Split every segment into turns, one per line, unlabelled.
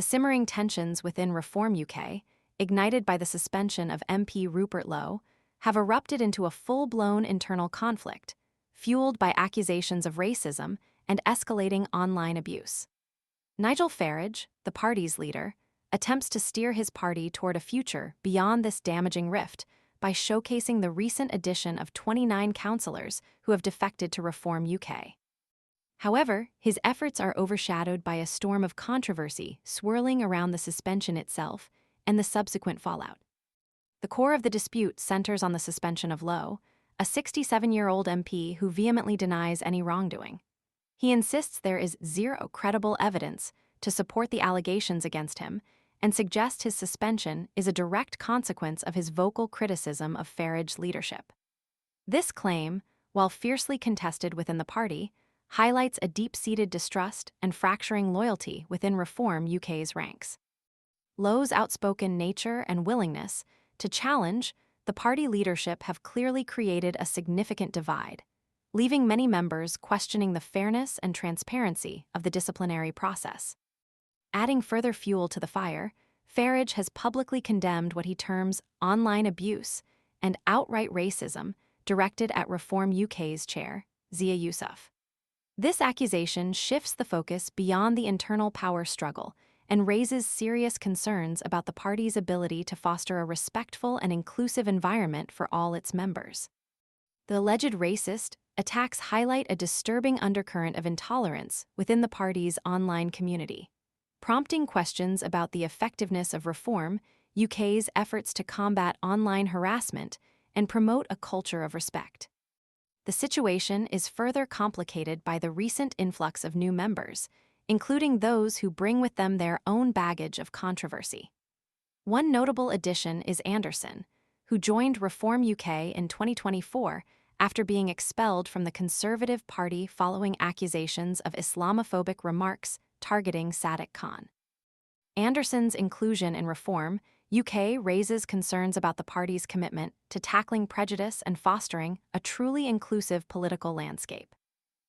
The simmering tensions within Reform UK, ignited by the suspension of MP Rupert Lowe, have erupted into a full-blown internal conflict, fueled by accusations of racism and escalating online abuse. Nigel Farage, the party's leader, attempts to steer his party toward a future beyond this damaging rift by showcasing the recent addition of 29 councillors who have defected to Reform UK. However, his efforts are overshadowed by a storm of controversy swirling around the suspension itself and the subsequent fallout. The core of the dispute centers on the suspension of Lowe, a 67-year-old MP who vehemently denies any wrongdoing. He insists there is zero credible evidence to support the allegations against him and suggests his suspension is a direct consequence of his vocal criticism of Farage's leadership. This claim, while fiercely contested within the party, highlights a deep-seated distrust and fracturing loyalty within Reform UK's ranks. Lowe's outspoken nature and willingness to challenge the party leadership have clearly created a significant divide, leaving many members questioning the fairness and transparency of the disciplinary process. Adding further fuel to the fire, Farage has publicly condemned what he terms online abuse and outright racism directed at Reform UK's chair, Zia Yousaf. This accusation shifts the focus beyond the internal power struggle and raises serious concerns about the party's ability to foster a respectful and inclusive environment for all its members. The alleged racist attacks highlight a disturbing undercurrent of intolerance within the party's online community, prompting questions about the effectiveness of Reform UK's efforts to combat online harassment and promote a culture of respect. The situation is further complicated by the recent influx of new members, including those who bring with them their own baggage of controversy. One notable addition is Anderson, who joined Reform UK in 2024 after being expelled from the Conservative Party following accusations of Islamophobic remarks targeting Sadiq Khan. Anderson's inclusion in Reform UK raises concerns about the party's commitment to tackling prejudice and fostering a truly inclusive political landscape.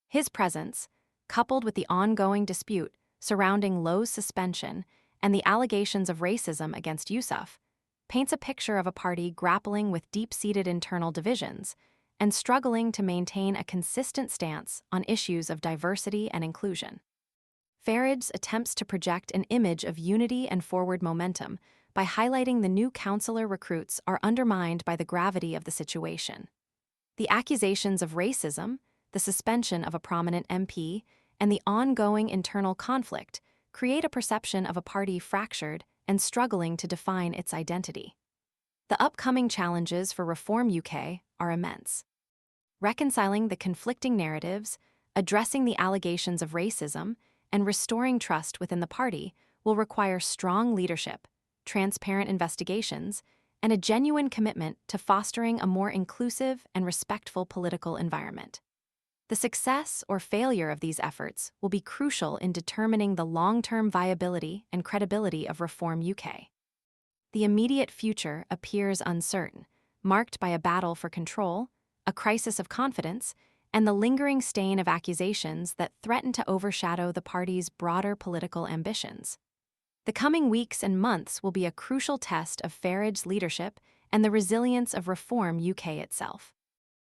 His presence, coupled with the ongoing dispute surrounding Lowe's suspension and the allegations of racism against Yousaf, paints a picture of a party grappling with deep-seated internal divisions and struggling to maintain a consistent stance on issues of diversity and inclusion. Farage's attempts to project an image of unity and forward momentum by highlighting the new councillor recruits are undermined by the gravity of the situation. The accusations of racism, the suspension of a prominent MP, and the ongoing internal conflict create a perception of a party fractured and struggling to define its identity. The upcoming challenges for Reform UK are immense. Reconciling the conflicting narratives, addressing the allegations of racism, and restoring trust within the party will require strong leadership, transparent investigations, and a genuine commitment to fostering a more inclusive and respectful political environment. The success or failure of these efforts will be crucial in determining the long-term viability and credibility of Reform UK. The immediate future appears uncertain, marked by a battle for control, a crisis of confidence, and the lingering stain of accusations that threaten to overshadow the party's broader political ambitions. The coming weeks and months will be a crucial test of Farage's leadership and the resilience of Reform UK itself.